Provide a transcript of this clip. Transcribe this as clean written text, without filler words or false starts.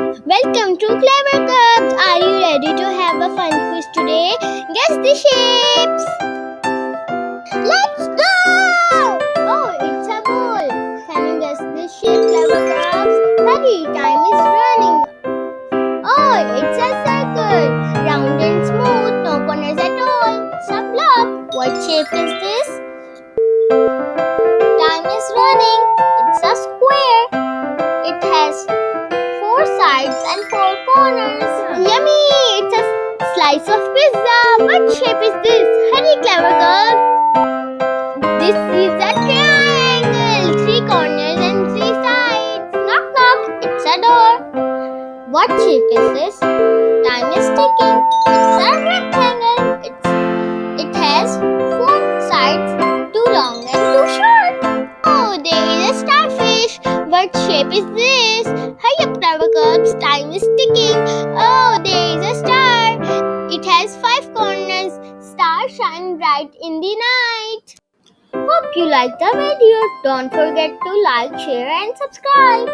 Welcome to Clever Cups. Are you ready to have a fun quiz today? Guess the shapes. Let's go! Oh, it's a ball. Can you guess the shape, Clever Cups? Hurry, time is running. Oh, it's a circle. Round and smooth, no corners at all. It's a block. What shape is this? Time is running. It's a square. It has 4 sides and 4 corners. Yummy! It's a slice of pizza. What shape is this? Hurry, Clever girl. This is a triangle. 3 corners and 3 sides. Knock knock. It's a door. What shape is this? Time is ticking. It's a rectangle. It has 4 sides, 2 long and 2 short. Oh, there is a starfish. What shape is this? Hurry up, Clever Cups. Time is ticking. Oh, there is a star. It has 5 corners. Stars shine bright in the night. Hope you like the video. Don't forget to like, share and subscribe.